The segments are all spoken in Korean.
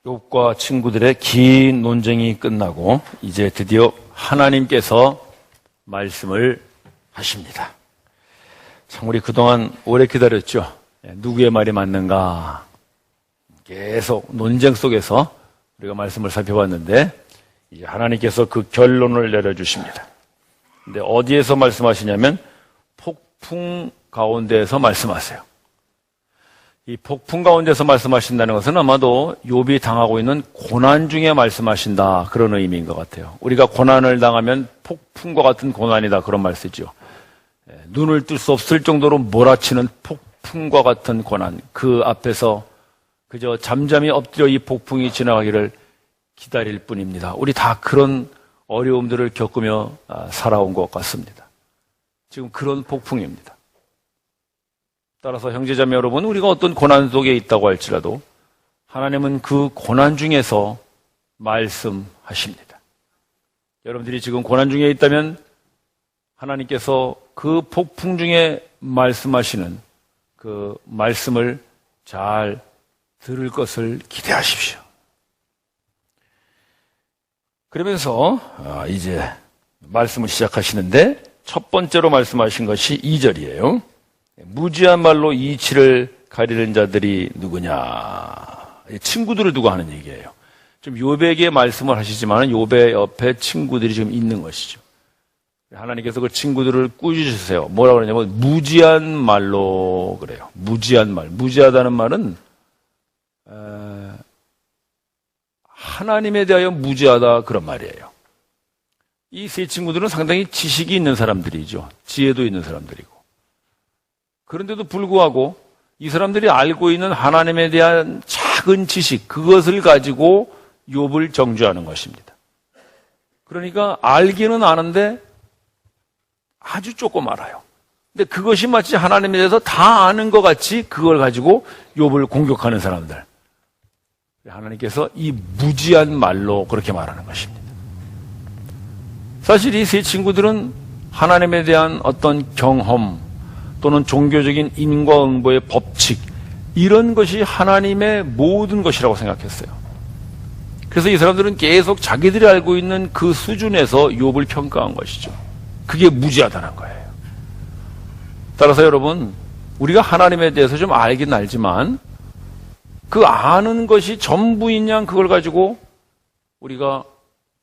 욥과 친구들의 긴 논쟁이 끝나고 이제 드디어 하나님께서 말씀을 하십니다. 참 우리 그동안 오래 기다렸죠. 누구의 말이 맞는가 계속 논쟁 속에서 우리가 말씀을 살펴봤는데 이제 하나님께서 그 결론을 내려주십니다. 근데 어디에서 말씀하시냐면 폭풍 가운데에서 말씀하세요. 이 폭풍 가운데서 말씀하신다는 것은 아마도 욥이 당하고 있는 고난 중에 말씀하신다, 그런 의미인 것 같아요. 우리가 고난을 당하면 폭풍과 같은 고난이다, 그런 말 쓰죠. 눈을 뜰 수 없을 정도로 몰아치는 폭풍과 같은 고난, 그 앞에서 그저 잠잠히 엎드려 이 폭풍이 지나가기를 기다릴 뿐입니다. 우리 다 그런 어려움들을 겪으며 살아온 것 같습니다. 지금 그런 폭풍입니다. 따라서 형제자매 여러분, 우리가 어떤 고난 속에 있다고 할지라도 하나님은 그 고난 중에서 말씀하십니다. 여러분들이 지금 고난 중에 있다면 하나님께서 그 폭풍 중에 말씀하시는 그 말씀을 잘 들을 것을 기대하십시오. 그러면서 이제 말씀을 시작하시는데 첫 번째로 말씀하신 것이 2절이에요. 무지한 말로 이치를 가리는 자들이 누구냐. 친구들을 두고 하는 얘기예요. 좀 욥에게 말씀을 하시지만 욥의 옆에 친구들이 지금 있는 것이죠. 하나님께서 그 친구들을 꾸짖으세요. 뭐라고 그러냐면 무지한 말로 그래요. 무지한 말. 무지하다는 말은 하나님에 대하여 무지하다, 그런 말이에요. 이 세 친구들은 상당히 지식이 있는 사람들이죠. 지혜도 있는 사람들이고. 그런데도 불구하고 이 사람들이 알고 있는 하나님에 대한 작은 지식, 그것을 가지고 욥을 정죄하는 것입니다. 그러니까 알기는 아는데 아주 조금 알아요. 근데 그것이 마치 하나님에 대해서 다 아는 것 같이 그걸 가지고 욥을 공격하는 사람들. 하나님께서 이 무지한 말로 그렇게 말하는 것입니다. 사실 이 세 친구들은 하나님에 대한 어떤 경험 또는 종교적인 인과응보의 법칙, 이런 것이 하나님의 모든 것이라고 생각했어요. 그래서 이 사람들은 계속 자기들이 알고 있는 그 수준에서 욥을 평가한 것이죠. 그게 무지하다는 거예요. 따라서 여러분, 우리가 하나님에 대해서 좀 알긴 알지만 그 아는 것이 전부인 양 그걸 가지고 우리가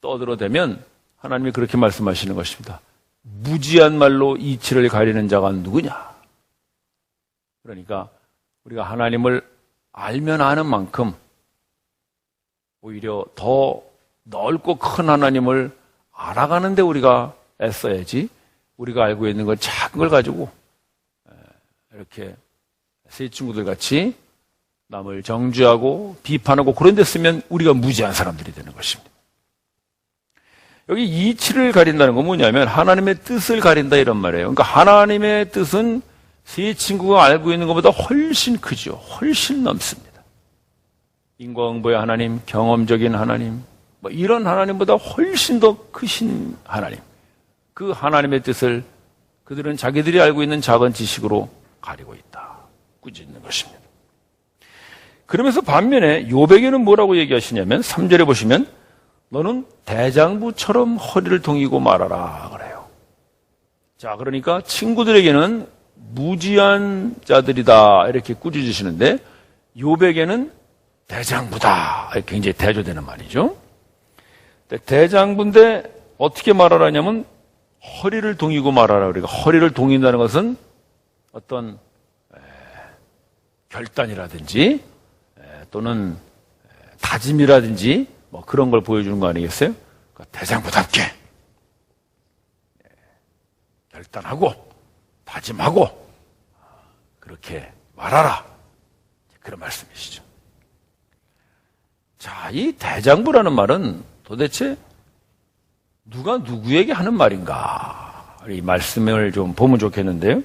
떠들어대면 하나님이 그렇게 말씀하시는 것입니다. 무지한 말로 이치를 가리는 자가 누구냐? 그러니까 우리가 하나님을 알면 아는 만큼 오히려 더 넓고 큰 하나님을 알아가는데 우리가 애써야지, 우리가 알고 있는 걸 작은 걸 가지고 이렇게 세 친구들 같이 남을 정죄하고 비판하고 그런 데 쓰면 우리가 무지한 사람들이 되는 것입니다. 여기 이치를 가린다는 건 뭐냐면 하나님의 뜻을 가린다, 이런 말이에요. 그러니까 하나님의 뜻은 세 친구가 알고 있는 것보다 훨씬 크죠. 훨씬 넘습니다. 인과응보의 하나님, 경험적인 하나님, 이런 하나님보다 훨씬 더 크신 하나님. 그 하나님의 뜻을 그들은 자기들이 알고 있는 작은 지식으로 가리고 있다, 꾸짖는 것입니다. 그러면서 반면에 욥에게는 뭐라고 얘기하시냐면 3절에 보시면 너는 대장부처럼 허리를 동이고 말아라, 그래요. 자, 그러니까 친구들에게는 무지한 자들이다, 이렇게 꾸짖으시는데 욥에게는 대장부다, 굉장히 대조되는 말이죠. 대장부인데 어떻게 말하라냐면 허리를 동이고 말하라. 그러니까 허리를 동인다는 것은 어떤 결단이라든지 또는 다짐이라든지 그런 걸 보여주는 거 아니겠어요? 그러니까 대장부답게 결단하고 다짐하고 그렇게 말하라, 그런 말씀이시죠. 자, 이 대장부라는 말은 도대체 누가 누구에게 하는 말인가, 이 말씀을 좀 보면 좋겠는데요.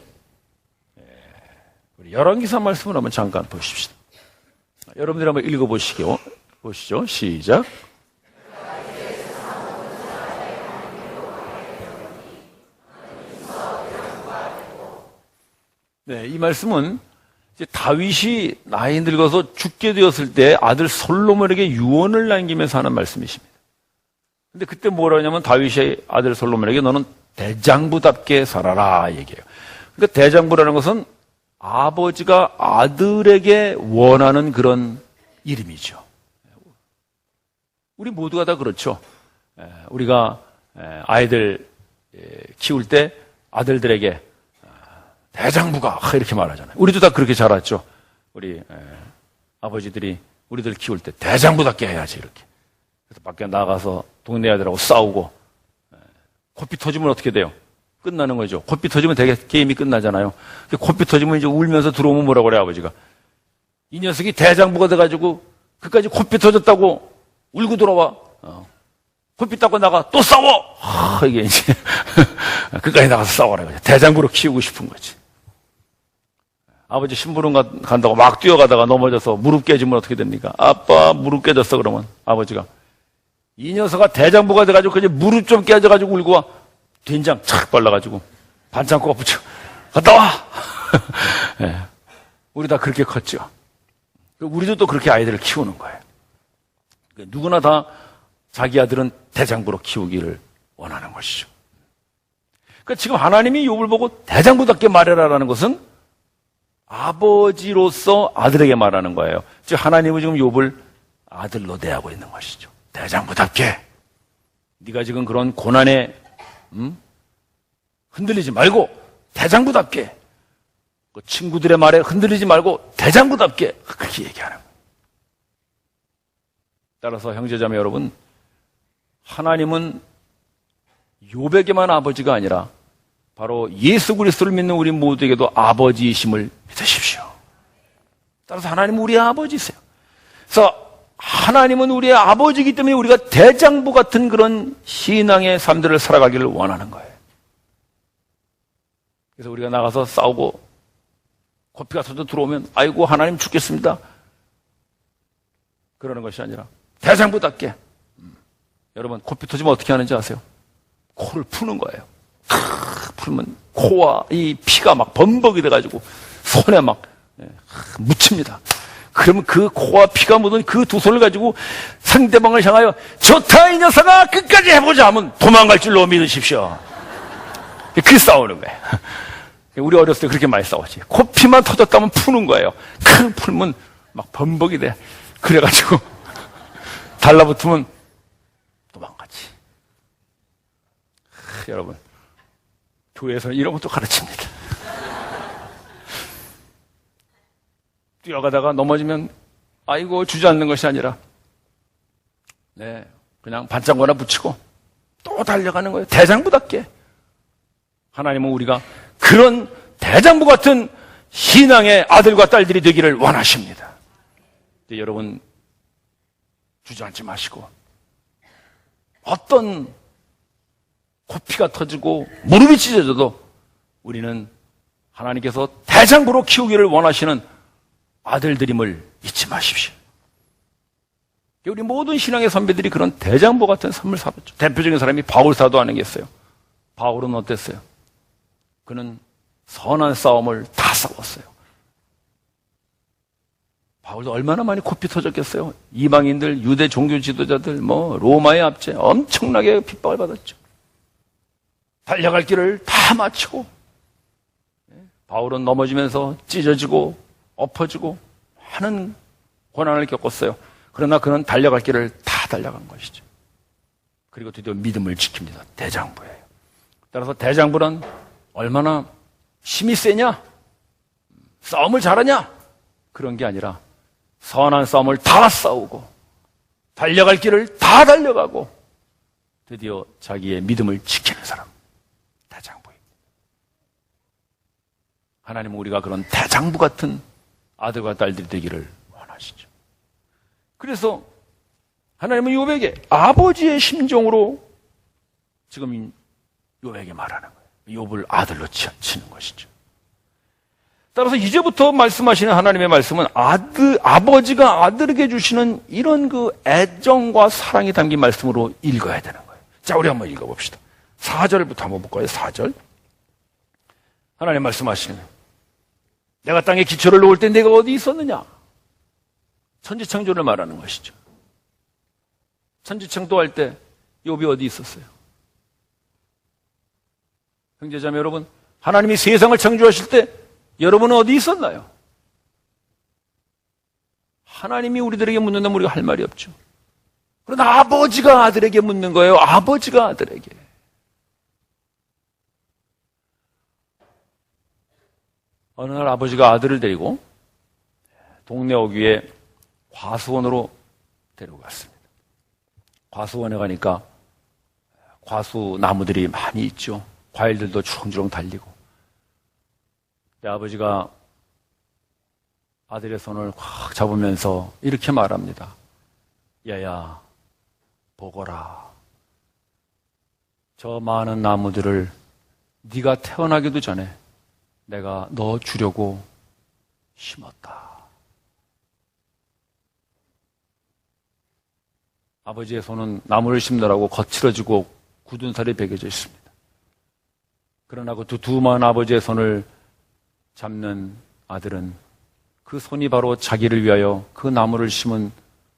우리 열왕기사 말씀을 한번 잠깐 보십시다. 여러분들이 한번 읽어보시죠. 시작. 네, 이 말씀은 이제 다윗이 나이 늙어서 죽게 되었을 때 아들 솔로몬에게 유언을 남기면서 하는 말씀이십니다. 근데 그때 뭐라 하냐면 다윗의 아들 솔로몬에게 너는 대장부답게 살아라 얘기해요. 그러니까 대장부라는 것은 아버지가 아들에게 원하는 그런 이름이죠. 우리 모두가 다 그렇죠. 우리가 아이들 키울 때 아들들에게 대장부가 이렇게 말하잖아요. 우리도 다 그렇게 자랐죠. 우리 아버지들이 우리들 키울 때 대장부답게 해야지 이렇게. 그래서 밖에 나가서 동네 아들하고 싸우고 코피 터지면 어떻게 돼요? 끝나는 거죠. 코피 터지면 되게 게임이 끝나잖아요. 코피 터지면 이제 울면서 들어오면 뭐라고 그래 아버지가. 이 녀석이 대장부가 돼가지고 그까지 코피 터졌다고 울고 돌아와. 코피 닦고 나가 또 싸워. 이게 이제 그까지 나가서 싸워라 거죠. 대장부로 키우고 싶은 거지. 아버지 심부름 간다고 막 뛰어가다가 넘어져서 무릎 깨지면 어떻게 됩니까? 아빠 무릎 깨졌어 그러면 아버지가 이 녀석아 대장부가 돼가지고 그냥 무릎 좀 깨져가지고 울고 와. 된장 착 발라가지고 반창고가 붙여 갔다 와. 네. 우리 다 그렇게 컸죠. 우리도 또 그렇게 아이들을 키우는 거예요. 누구나 다 자기 아들은 대장부로 키우기를 원하는 것이죠. 그러니까 지금 하나님이 욥을 보고 대장부답게 말해라라는 것은 아버지로서 아들에게 말하는 거예요. 즉 하나님은 지금 욥을 아들로 대하고 있는 것이죠. 대장부답게 네가 지금 그런 고난에 흔들리지 말고 대장부답게 그 친구들의 말에 흔들리지 말고 대장부답게 그렇게 얘기하는 거예요. 따라서 형제자매 여러분, 하나님은 욥에게만 아버지가 아니라 바로 예수 그리스도를 믿는 우리 모두에게도 아버지이심을 믿으십시오. 따라서 하나님은 우리의 아버지이세요. 그래서 하나님은 우리의 아버지이기 때문에 우리가 대장부 같은 그런 신앙의 삶들을 살아가기를 원하는 거예요. 그래서 우리가 나가서 싸우고 코피가 터져 들어오면 아이고 하나님 죽겠습니다. 그러는 것이 아니라 대장부답게 여러분 코피 터지면 어떻게 하는지 아세요? 코를 푸는 거예요. 풀면 코와 이 피가 막 범벅이 돼가지고 손에 막 묻힙니다. 그러면 그 코와 피가 묻은 그 두 손을 가지고 상대방을 향하여 좋다 이 녀석아 끝까지 해보자 하면 도망갈 줄로 믿으십시오. 그렇게 싸우는 거예요. 우리 어렸을 때 그렇게 많이 싸웠지. 코피만 터졌다면 푸는 거예요. 풀면 막 범벅이 돼. 그래가지고 달라붙으면 도망가지. 여러분 교회에서는 이런 것도 가르칩니다. 뛰어가다가 넘어지면 아이고 주저앉는 것이 아니라 그냥 반창고 하나 붙이고 또 달려가는 거예요. 대장부답게. 하나님은 우리가 그런 대장부 같은 신앙의 아들과 딸들이 되기를 원하십니다. 여러분 주저앉지 마시고 어떤 코피가 터지고 무릎이 찢어져도 우리는 하나님께서 대장부로 키우기를 원하시는 아들들임을 잊지 마십시오. 우리 모든 신앙의 선배들이 그런 대장부 같은 삶을 살았죠. 대표적인 사람이 바울 사도 아니겠어요? 바울은 어땠어요? 그는 선한 싸움을 다 싸웠어요. 바울도 얼마나 많이 코피 터졌겠어요? 이방인들, 유대 종교 지도자들, 로마의 압제 엄청나게 핍박을 받았죠. 달려갈 길을 다 마치고 바울은 넘어지면서 찢어지고 엎어지고 많은 고난을 겪었어요. 그러나 그는 달려갈 길을 다 달려간 것이죠. 그리고 드디어 믿음을 지킵니다. 대장부예요. 따라서 대장부는 얼마나 힘이 세냐? 싸움을 잘하냐? 그런 게 아니라 선한 싸움을 다 싸우고 달려갈 길을 다 달려가고 드디어 자기의 믿음을 지키는 사람. 대장부입니다. 하나님은 우리가 그런 대장부 같은 아들과 딸들이 되기를 원하시죠. 그래서 하나님은 욥에게 아버지의 심정으로 지금 욥에게 말하는 거예요. 욥을 아들로 치는 것이죠. 따라서 이제부터 말씀하시는 하나님의 말씀은 아버지가 아들에게 주시는 이런 그 애정과 사랑이 담긴 말씀으로 읽어야 되는 거예요. 자, 우리 한번 읽어봅시다. 4절부터 한번 볼까요? 4절. 하나님 말씀하시는 내가 땅에 기초를 놓을 때 내가 어디 있었느냐? 천지창조를 말하는 것이죠. 천지창조할 때 욥이 어디 있었어요? 형제자매 여러분, 하나님이 세상을 창조하실 때 여러분은 어디 있었나요? 하나님이 우리들에게 묻는다면 우리가 할 말이 없죠. 그러나 아버지가 아들에게 묻는 거예요. 아버지가 아들에게. 어느 날 아버지가 아들을 데리고 동네 어귀에 과수원으로 데리고 갔습니다. 과수원에 가니까 과수 나무들이 많이 있죠. 과일들도 주렁주렁 달리고. 아버지가 아들의 손을 확 잡으면서 이렇게 말합니다. 야야, 보거라. 저 많은 나무들을 네가 태어나기도 전에 내가 너 주려고 심었다. 아버지의 손은 나무를 심느라고 거칠어지고 굳은 살이 베겨져 있습니다. 그러나 그 두툼한 아버지의 손을 잡는 아들은 그 손이 바로 자기를 위하여 그 나무를 심은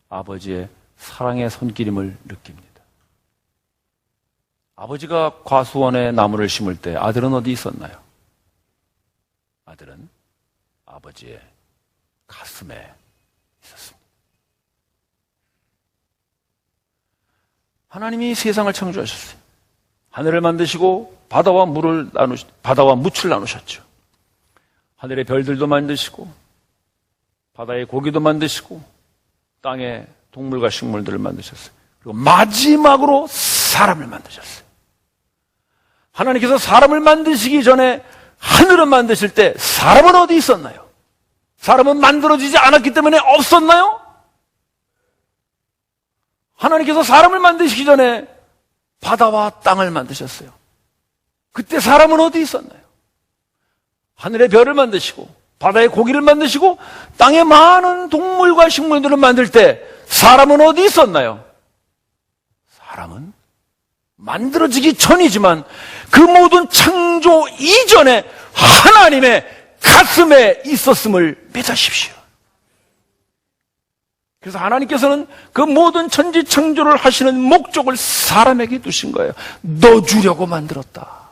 아버지의 사랑의 손길임을 느낍니다. 아버지가 과수원에 나무를 심을 때 아들은 어디 있었나요? 아들은 아버지의 가슴에 있었습니다. 하나님이 세상을 창조하셨어요. 하늘을 만드시고 바다와 묻을 나누셨죠. 하늘의 별들도 만드시고 바다의 고기도 만드시고 땅의 동물과 식물들을 만드셨어요. 그리고 마지막으로 사람을 만드셨어요. 하나님께서 사람을 만드시기 전에 하늘을 만드실 때 사람은 어디 있었나요? 사람은 만들어지지 않았기 때문에 없었나요? 하나님께서 사람을 만드시기 전에 바다와 땅을 만드셨어요. 그때 사람은 어디 있었나요? 하늘의 별을 만드시고 바다의 고기를 만드시고 땅의 많은 동물과 식물들을 만들 때 사람은 어디 있었나요? 사람은 만들어지기 전이지만 그 모든 창조 이전에 하나님의 가슴에 있었음을 믿으십시오. 그래서 하나님께서는 그 모든 천지 창조를 하시는 목적을 사람에게 두신 거예요. 너 주려고 만들었다.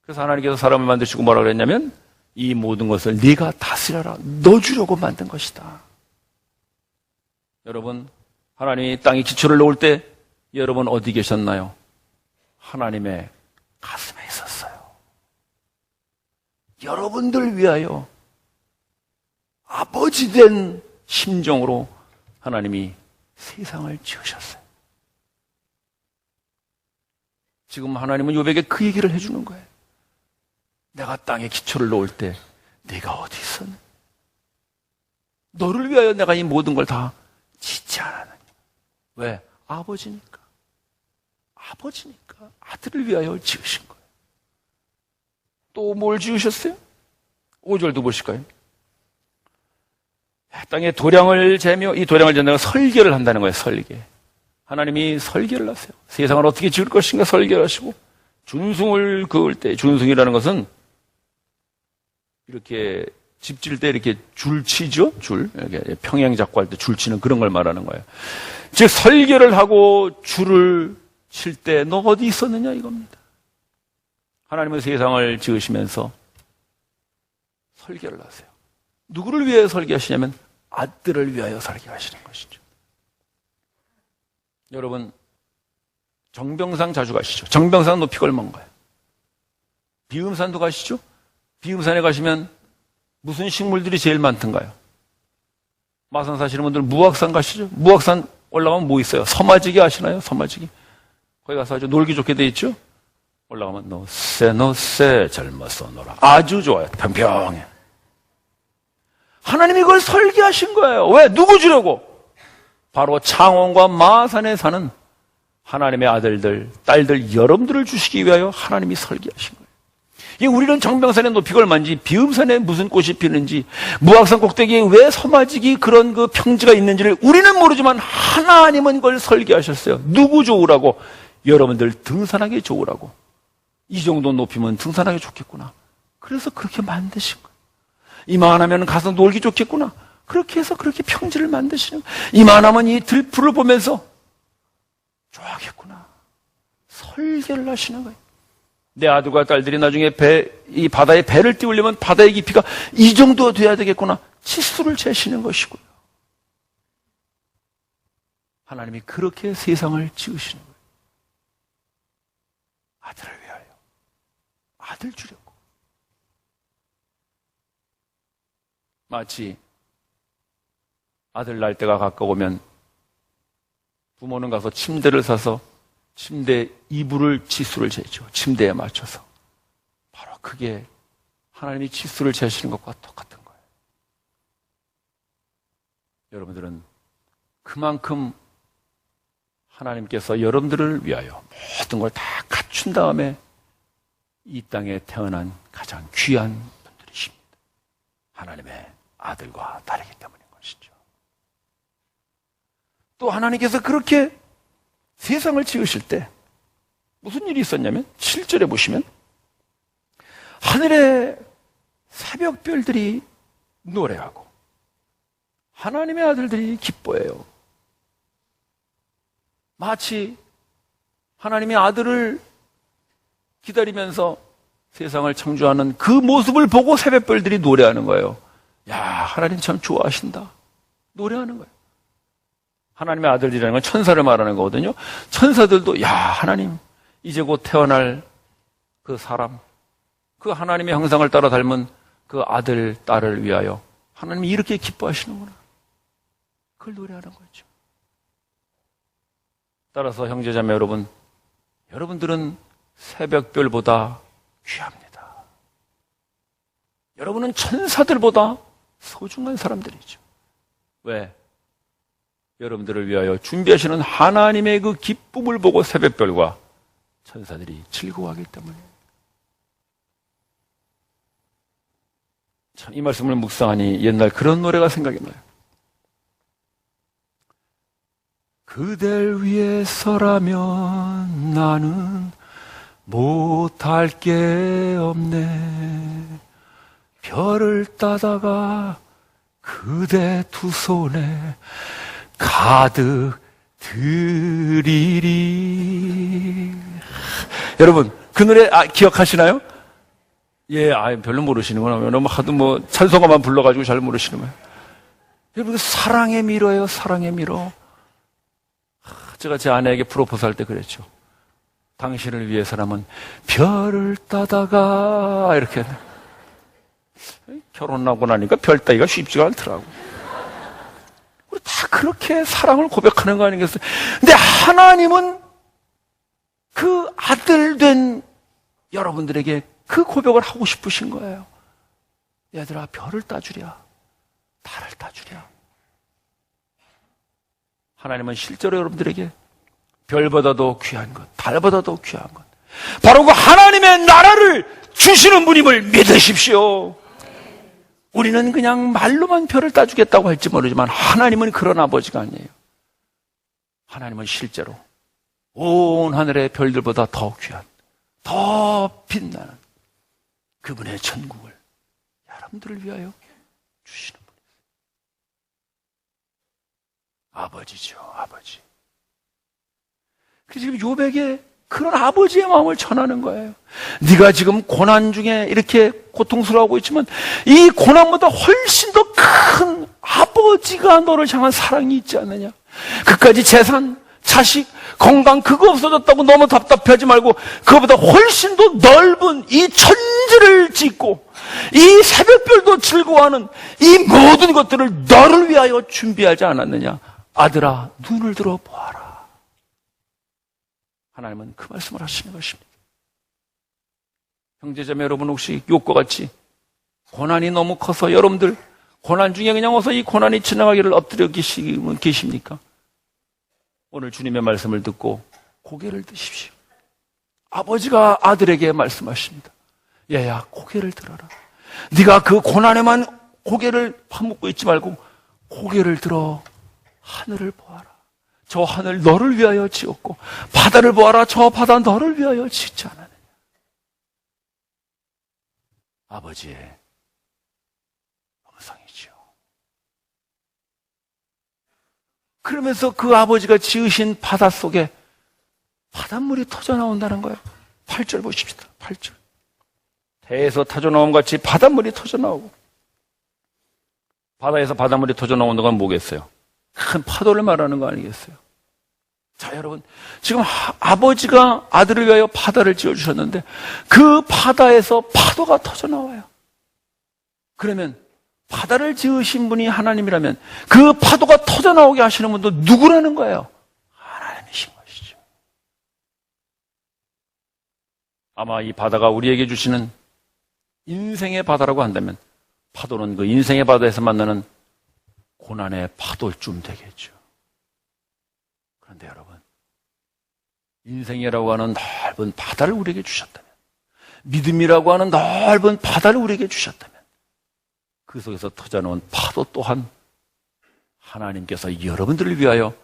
그래서 하나님께서 사람을 만드시고 뭐라 그랬냐면 이 모든 것을 네가 다스려라. 너 주려고 만든 것이다. 여러분, 하나님이 땅에 기초를 놓을 때 여러분 어디 계셨나요? 하나님의 가슴에 있었어요. 여러분들 위하여 아버지 된 심정으로 하나님이 세상을 지으셨어요. 지금 하나님은 욥에게 그 얘기를 해주는 거예요. 내가 땅에 기초를 놓을 때 네가 어디 있었니? 너를 위하여 내가 이 모든 걸 다 짓지 않았느냐? 왜? 아버지니까. 아버지니까 아들을 위하여 지으신 거예요. 또 뭘 지으셨어요? 5절도 보실까요? 땅에 도량을 재며 이 도량을 재다가 설계를 한다는 거예요. 설계. 하나님이 설계를 하세요. 세상을 어떻게 지을 것인가 설계를 하시고 준승을 그을 때, 준승이라는 것은 이렇게 집 질 때 이렇게 줄 치죠? 줄. 이렇게 평양 잡고 할 때 줄 치는 그런 걸 말하는 거예요. 즉 설계를 하고 줄을 칠 때 너 어디 있었느냐 이겁니다. 하나님은 세상을 지으시면서 설계를 하세요. 누구를 위하여 설계하시냐면 아들을 위하여 설계하시는 것이죠. 여러분, 정병산 자주 가시죠? 정병산 높이가 얼마인가요? 비음산도 가시죠? 비음산에 가시면 무슨 식물들이 제일 많던가요? 마산 사시는 분들 무악산 가시죠? 무악산 올라가면 뭐 있어요? 서마지기 아시나요? 서마지기. 거기 가서 아주 놀기 좋게 돼 있죠? 올라가면 너쎄 젊었어 놀아. 아주 좋아요. 평평해. 하나님이 그걸 설계하신 거예요. 왜? 누구 주려고? 바로 창원과 마산에 사는 하나님의 아들들, 딸들, 여러분들을 주시기 위하여 하나님이 설계하신 거예요. 우리는 정병산의 높이가 얼마인지, 비음산에 무슨 꽃이 피는지, 무악산 꼭대기에 왜 서마지기 그런 그 평지가 있는지를 우리는 모르지만 하나님은 그걸 설계하셨어요. 누구 좋으라고? 여러분들 등산하기 좋으라고. 이 정도 높이면 등산하기 좋겠구나. 그래서 그렇게 만드신 거예요. 이만하면 가서 놀기 좋겠구나. 그렇게 해서 그렇게 평지를 만드시는 거예요. 이만하면 이 들풀을 보면서 좋아하겠구나. 설계를 하시는 거예요. 내 아들과 딸들이 나중에 이 바다에 배를 띄우려면 바다의 깊이가 이 정도 돼야 되겠구나. 치수를 재시는 것이고요. 하나님이 그렇게 세상을 지으시는 거예요. 아들을 위하여. 아들 주려고. 마치 아들 날 때가 가까우면 부모는 가서 침대를 사서 침대 이불을 치수를 재죠. 침대에 맞춰서. 바로 그게 하나님이 치수를 재시는 것과 똑같은 거예요. 여러분들은 그만큼 하나님께서 여러분들을 위하여 모든 걸 다 갖춘 다음에 이 땅에 태어난 가장 귀한 분들이십니다. 하나님의 아들과 딸이기 때문인 것이죠. 또 하나님께서 그렇게 세상을 지으실 때 무슨 일이 있었냐면 7절에 보시면 하늘의 새벽별들이 노래하고 하나님의 아들들이 기뻐해요. 마치 하나님의 아들을 기다리면서 세상을 창조하는 그 모습을 보고 새벽별들이 노래하는 거예요. 야, 하나님 참 좋아하신다. 노래하는 거예요. 하나님의 아들이라는 건 천사를 말하는 거거든요. 천사들도 야, 하나님 이제 곧 태어날 그 사람, 그 하나님의 형상을 따라 닮은 그 아들, 딸을 위하여 하나님이 이렇게 기뻐하시는구나. 그걸 노래하는 거죠. 따라서 형제자매 여러분, 여러분들은 새벽별보다 귀합니다. 여러분은 천사들보다 소중한 사람들이죠. 왜? 여러분들을 위하여 준비하시는 하나님의 그 기쁨을 보고 새벽별과 천사들이 즐거워하기 때문에. 참, 이 말씀을 묵상하니 옛날 그런 노래가 생각이 나요. 그댈 위해서라면 나는 못할 게 없네. 별을 따다가 그대 두 손에 가득 드리리. 여러분, 그 노래 기억하시나요? 예, 별로 모르시는구나. 너무 하도 찬송가만 불러가지고 잘 모르시는 거예요. 여러분, 사랑의 미로예요, 사랑의 미로. 제가 제 아내에게 프로포즈 할 때 그랬죠. 당신을 위해서라면 별을 따다가 이렇게. 결혼하고 나니까 별 따기가 쉽지가 않더라고. 우리 다 그렇게 사랑을 고백하는 거 아니겠어요? 근데 하나님은 그 아들 된 여러분들에게 그 고백을 하고 싶으신 거예요. 얘들아, 별을 따주랴, 달을 따주랴. 하나님은 실제로 여러분들에게 별보다도 귀한 것, 달보다도 귀한 것, 바로 그 하나님의 나라를 주시는 분임을 믿으십시오. 우리는 그냥 말로만 별을 따주겠다고 할지 모르지만 하나님은 그런 아버지가 아니에요. 하나님은 실제로 온 하늘의 별들보다 더 귀한, 더 빛나는 그분의 천국을 여러분들을 위하여 주시는 분이에요. 아버지죠, 아버지. 그래서 지금 욥에게 그런 아버지의 마음을 전하는 거예요. 네가 지금 고난 중에 이렇게 고통스러워하고 있지만 이 고난보다 훨씬 더 큰 아버지가 너를 향한 사랑이 있지 않느냐. 그까지 재산, 자식, 건강 그거 없어졌다고 너무 답답해하지 말고 그거보다 훨씬 더 넓은 이 천지를 짓고 이 새벽별도 즐거워하는 이 모든 것들을 너를 위하여 준비하지 않았느냐. 아들아, 눈을 들어 보아라. 하나님은 그 말씀을 하시는 것입니다. 형제자매 여러분, 혹시 욥과 같이 고난이 너무 커서 여러분들 고난 중에 그냥 어서 이 고난이 지나가기를 엎드려 계십니까? 오늘 주님의 말씀을 듣고 고개를 드십시오. 아버지가 아들에게 말씀하십니다. 얘야, 고개를 들어라. 네가 그 고난에만 고개를 파묻고 있지 말고 고개를 들어 하늘을 보아라. 저 하늘 너를 위하여 지었고 바다를 보아라. 저 바다 너를 위하여 짓지 않았느냐. 아버지의 음성이죠. 그러면서 그 아버지가 지으신 바다 속에 바닷물이 터져 나온다는 거예요. 8절 보십시다. 8절. 태에서 터져 나옴 같이 바닷물이 터져 나오고, 바다에서 바닷물이 터져 나오는 건 뭐겠어요? 큰 파도를 말하는 거 아니겠어요? 자, 여러분, 지금 아버지가 아들을 위하여 바다를 지어주셨는데 그 바다에서 파도가 터져 나와요. 그러면 바다를 지으신 분이 하나님이라면 그 파도가 터져 나오게 하시는 분도 누구라는 거예요? 하나님이신 것이죠. 아마 이 바다가 우리에게 주시는 인생의 바다라고 한다면 파도는 그 인생의 바다에서 만나는 고난의 파도쯤 되겠죠. 그런데 여러분, 인생이라고 하는 넓은 바다를 우리에게 주셨다면, 믿음이라고 하는 넓은 바다를 우리에게 주셨다면, 그 속에서 터져나온 파도 또한 하나님께서 여러분들을 위하여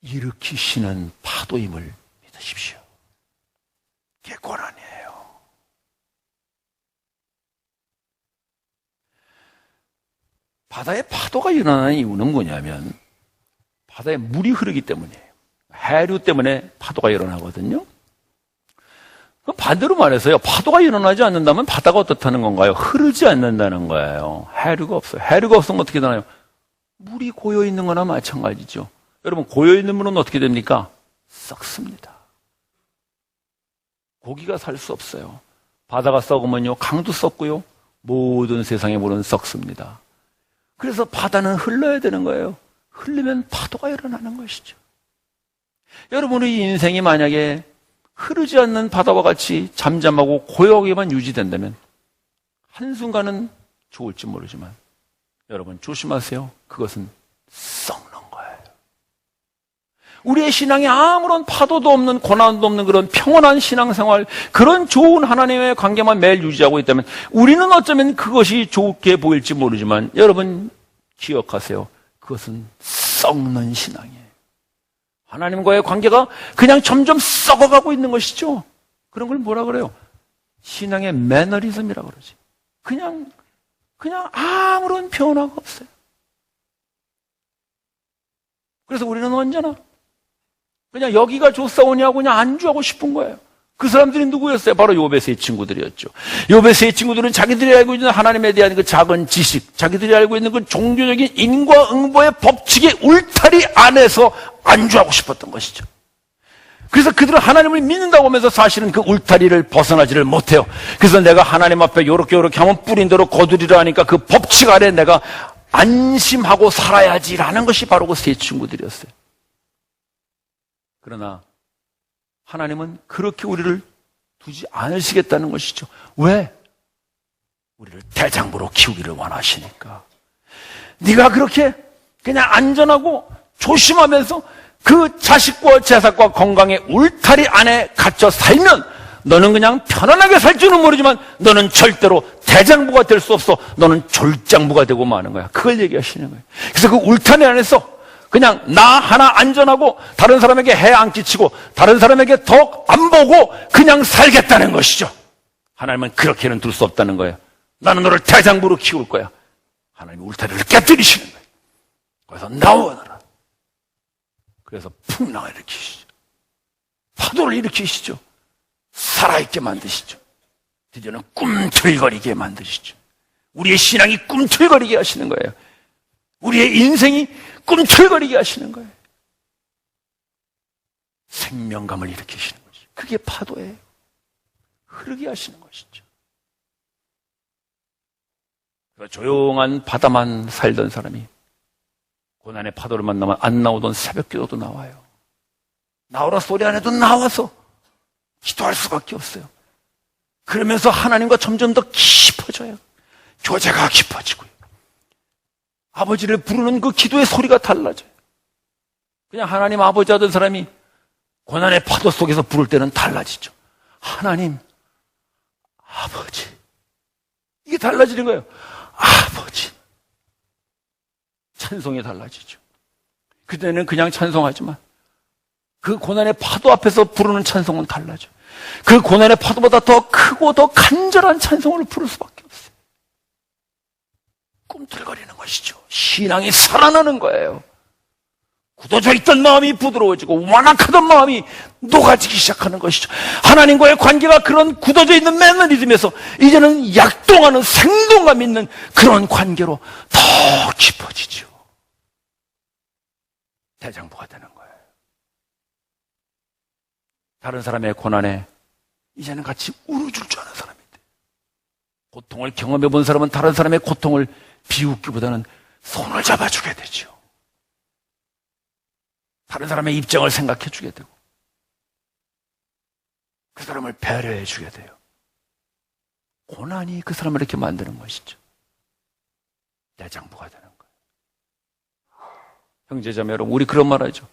일으키시는 파도임을 믿으십시오. 그게 고난이에요. 바다에 파도가 일어나는 이유는 뭐냐면 바다에 물이 흐르기 때문이에요. 해류 때문에 파도가 일어나거든요. 그럼 반대로 말해서요, 파도가 일어나지 않는다면 바다가 어떻다는 건가요? 흐르지 않는다는 거예요. 해류가 없어요. 해류가 없으면 어떻게 되나요? 물이 고여있는 거나 마찬가지죠. 여러분, 고여있는 물은 어떻게 됩니까? 썩습니다. 고기가 살 수 없어요. 바다가 썩으면요, 강도 썩고요, 모든 세상의 물은 썩습니다. 그래서 바다는 흘러야 되는 거예요. 흘리면 파도가 일어나는 것이죠. 여러분의 인생이 만약에 흐르지 않는 바다와 같이 잠잠하고 고요하게만 유지된다면 한순간은 좋을지 모르지만 여러분 조심하세요. 그것은 썩는 거예요. 우리의 신앙에 아무런 파도도 없는, 고난도 없는 그런 평온한 신앙생활, 그런 좋은 하나님의 관계만 매일 유지하고 있다면 우리는 어쩌면 그것이 좋게 보일지 모르지만 여러분 기억하세요. 그것은 썩는 신앙이에요. 하나님과의 관계가 그냥 점점 썩어가고 있는 것이죠. 그런 걸 뭐라 그래요? 신앙의 매너리즘이라고 그러지. 그냥 아무런 변화가 없어요. 그래서 우리는 언제나 그냥 여기가 좋사오냐고 그냥 안주하고 싶은 거예요. 그 사람들이 누구였어요? 바로 욥의 세 친구들이었죠. 욥의 세 친구들은 자기들이 알고 있는 하나님에 대한 그 작은 지식, 자기들이 알고 있는 그 종교적인 인과응보의 법칙의 울타리 안에서 안주하고 싶었던 것이죠. 그래서 그들은 하나님을 믿는다고 하면서 사실은 그 울타리를 벗어나지를 못해요. 그래서 내가 하나님 앞에 요렇게 하면 뿌린 대로 거두리라 하니까 그 법칙 아래 내가 안심하고 살아야지라는 것이 바로 그 세 친구들이었어요. 그러나 하나님은 그렇게 우리를 두지 않으시겠다는 것이죠. 왜? 우리를 대장부로 키우기를 원하시니까. 네가 그렇게 그냥 안전하고 조심하면서 그 자식과 재산과 건강의 울타리 안에 갇혀 살면 너는 그냥 편안하게 살 줄은 모르지만 너는 절대로 대장부가 될 수 없어. 너는 졸장부가 되고 마는 거야. 그걸 얘기하시는 거예요. 그래서 그 울타리 안에서 그냥 나 하나 안전하고 다른 사람에게 해 안 끼치고 다른 사람에게 덕 안 보고 그냥 살겠다는 것이죠. 하나님은 그렇게는 둘 수 없다는 거예요. 나는 너를 대장부로 키울 거야. 하나님이 울타리를 깨뜨리시는 거예요. 그래서 나오너라. 그래서 풍랑을 일으키시죠. 파도를 일으키시죠. 살아있게 만드시죠. 드디어는 꿈틀거리게 만드시죠. 우리의 신앙이 꿈틀거리게 하시는 거예요. 우리의 인생이 꿈틀거리게 하시는 거예요. 생명감을 일으키시는 거죠. 그게 파도예요. 흐르게 하시는 것이죠. 조용한 바다만 살던 사람이 고난의 파도를 만나면 안 나오던 새벽기도도 나와요. 나오라 소리 안 해도 나와서 기도할 수밖에 없어요. 그러면서 하나님과 점점 더 깊어져요. 교제가 깊어지고요. 아버지를 부르는 그 기도의 소리가 달라져요. 그냥 하나님 아버지 하던 사람이 고난의 파도 속에서 부를 때는 달라지죠. 하나님 아버지, 이게 달라지는 거예요. 아버지. 찬송이 달라지죠. 그때는 그냥 찬송하지만 그 고난의 파도 앞에서 부르는 찬송은 달라져. 그 고난의 파도보다 더 크고 더 간절한 찬송을 부를 수밖에 꿈틀거리는 것이죠. 신앙이 살아나는 거예요. 굳어져 있던 마음이 부드러워지고 완악하던 마음이 녹아지기 시작하는 것이죠. 하나님과의 관계가 그런 굳어져 있는 매너리즘에서 이제는 약동하는 생동감 있는 그런 관계로 더 깊어지죠. 대장부가 되는 거예요. 다른 사람의 고난에 이제는 같이 울어줄 줄 아는 사람이 돼요. 고통을 경험해 본 사람은 다른 사람의 고통을 비웃기보다는 손을 잡아주게 되죠. 다른 사람의 입장을 생각해 주게 되고 그 사람을 배려해 주게 돼요. 고난이 그 사람을 이렇게 만드는 것이죠. 대장부가 되는 거예요. 형제자매 여러분, 우리 그런 말 하죠.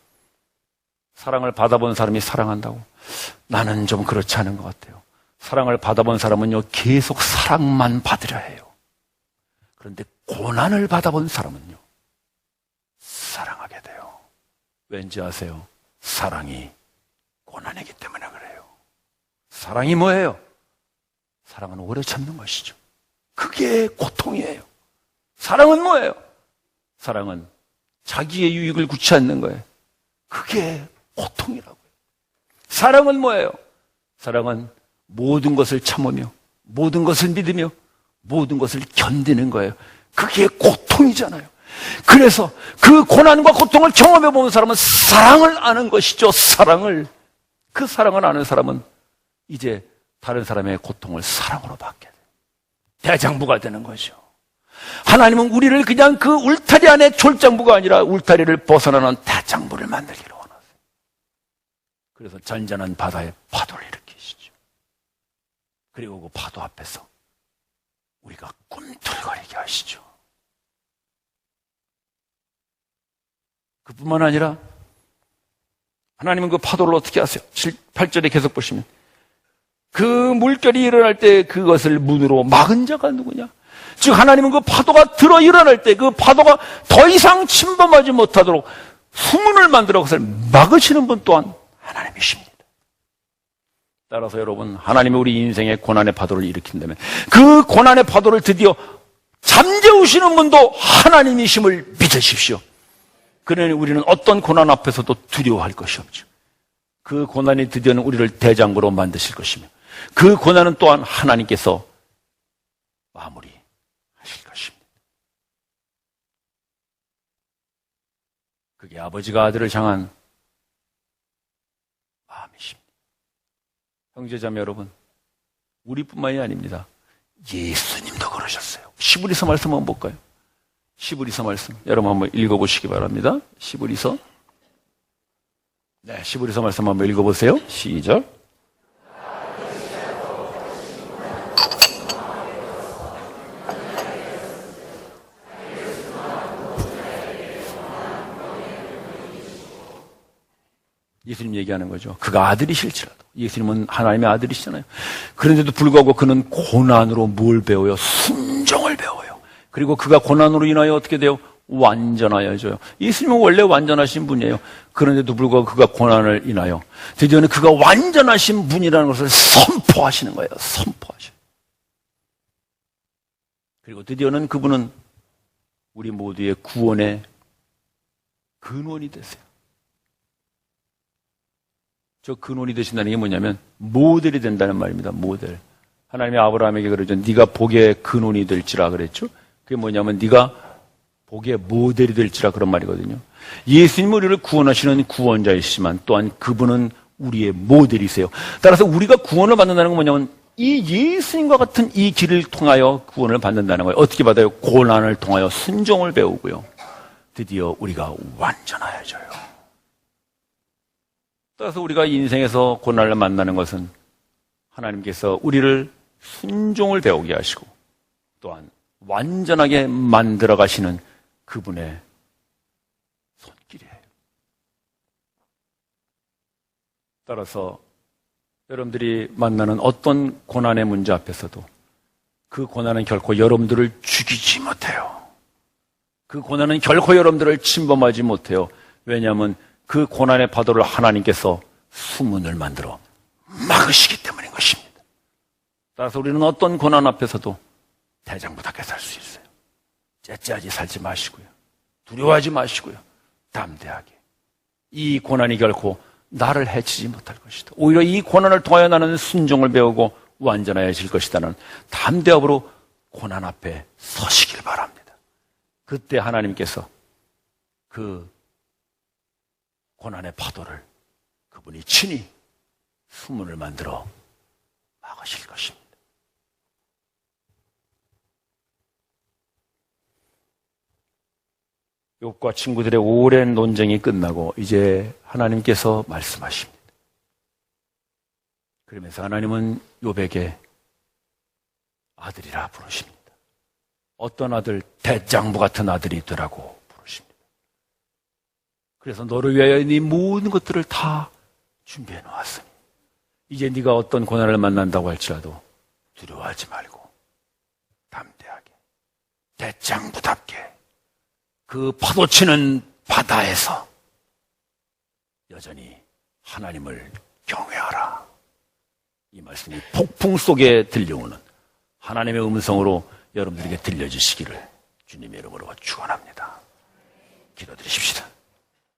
사랑을 받아본 사람이 사랑한다고. 나는 좀 그렇지 않은 것 같아요. 사랑을 받아본 사람은요, 계속 사랑만 받으려 해요. 그런데 고난을 받아본 사람은요, 사랑하게 돼요. 왠지 아세요? 사랑이 고난이기 때문에 그래요. 사랑이 뭐예요? 사랑은 오래 참는 것이죠. 그게 고통이에요. 사랑은 뭐예요? 사랑은 자기의 유익을 굳지 않는 거예요. 그게 고통이라고요. 사랑은 뭐예요? 사랑은 모든 것을 참으며 모든 것을 믿으며 모든 것을 견디는 거예요. 그게 고통이잖아요. 그래서 그 고난과 고통을 경험해 본 사람은 사랑을 아는 것이죠. 사랑을. 그 사랑을 아는 사람은 이제 다른 사람의 고통을 사랑으로 받게 돼요. 대장부가 되는 거죠. 하나님은 우리를 그냥 그 울타리 안에 졸장부가 아니라 울타리를 벗어나는 대장부를 만들기를 원하세요. 그래서 잔잔한 바다에 파도를 일으키시죠. 그리고 그 파도 앞에서 우리가 꿈틀거리게 하시죠. 그뿐만 아니라 하나님은 그 파도를 어떻게 하세요? 8절에 계속 보시면 그 물결이 일어날 때 그것을 문으로 막은 자가 누구냐? 즉 하나님은 그 파도가 들어 일어날 때 그 파도가 더 이상 침범하지 못하도록 수문을 만들어 그것을 막으시는 분 또한 하나님이십니다. 따라서 여러분, 하나님이 우리 인생의 고난의 파도를 일으킨다면 그 고난의 파도를 드디어 잠재우시는 분도 하나님이심을 믿으십시오. 그러니 우리는 어떤 고난 앞에서도 두려워할 것이 없죠. 그 고난이 드디어는 우리를 대장부로 만드실 것이며 그 고난은 또한 하나님께서 마무리하실 것입니다. 그게 아버지가 아들을 향한 마음이십니다. 형제자매 여러분, 우리뿐만이 아닙니다. 예수님도 그러셨어요. 시브리서 말씀 한번 볼까요? 시브리서 말씀 여러분 한번 읽어보시기 바랍니다. 시브리서 시브리서 말씀 한번 읽어보세요. 시작. 예수님 얘기하는 거죠. 그가 아들이실지라도. 예수님은 하나님의 아들이시잖아요. 그런데도 불구하고 그는 고난으로 뭘 배워요? 순종을 배워요. 그리고 그가 고난으로 인하여 어떻게 돼요? 완전하여져요. 예수님은 원래 완전하신 분이에요. 그런데도 불구하고 그가 고난을 인하여 드디어는 그가 완전하신 분이라는 것을 선포하시는 거예요. 선포하셔요. 그리고 드디어는 그분은 우리 모두의 구원의 근원이 되세요. 저 근원이 되신다는 게 뭐냐면 모델이 된다는 말입니다. 모델. 하나님이 아브라함에게 그러죠. 네가 복의 근원이 될지라 그랬죠. 그게 뭐냐면 네가 복의 모델이 될지라 그런 말이거든요. 예수님은 우리를 구원하시는 구원자이시지만 또한 그분은 우리의 모델이세요. 따라서 우리가 구원을 받는다는 건 뭐냐면 이 예수님과 같은 이 길을 통하여 구원을 받는다는 거예요. 어떻게 받아요? 고난을 통하여 순종을 배우고요. 드디어 우리가 완전하여져요. 따라서 우리가 인생에서 고난을 만나는 것은 하나님께서 우리를 순종을 배우게 하시고 또한 완전하게 만들어 가시는 그분의 손길이에요. 따라서 여러분들이 만나는 어떤 고난의 문제 앞에서도 그 고난은 결코 여러분들을 죽이지 못해요. 그 고난은 결코 여러분들을 침범하지 못해요. 왜냐하면 그 고난의 파도를 하나님께서 수문을 만들어 막으시기 때문인 것입니다. 따라서 우리는 어떤 고난 앞에서도 대장부답게 살 수 있어요. 째째하지 살지 마시고요. 두려워하지 마시고요. 담대하게. 이 고난이 결코 나를 해치지 못할 것이다. 오히려 이 고난을 통하여 나는 순종을 배우고 완전해질 것이다는 담대함으로 고난 앞에 서시길 바랍니다. 그때 하나님께서 그 고난의 파도를 그분이 친히 수문을 만들어 막으실 것입니다. 욥과 친구들의 오랜 논쟁이 끝나고 이제 하나님께서 말씀하십니다. 그러면서 하나님은 욥에게 아들이라 부르십니다. 어떤 아들? 대장부 같은 아들이 되라고 부르십니다. 그래서 너를 위하여 네 모든 것들을 다 준비해 놓았으니 이제 네가 어떤 고난을 만난다고 할지라도 두려워하지 말고 담대하게 대장부답게 그 파도치는 바다에서 여전히 하나님을 경외하라. 이 말씀이 폭풍 속에 들려오는 하나님의 음성으로 여러분들에게 들려주시기를 주님의 이름으로 축원합니다. 기도드리십시다.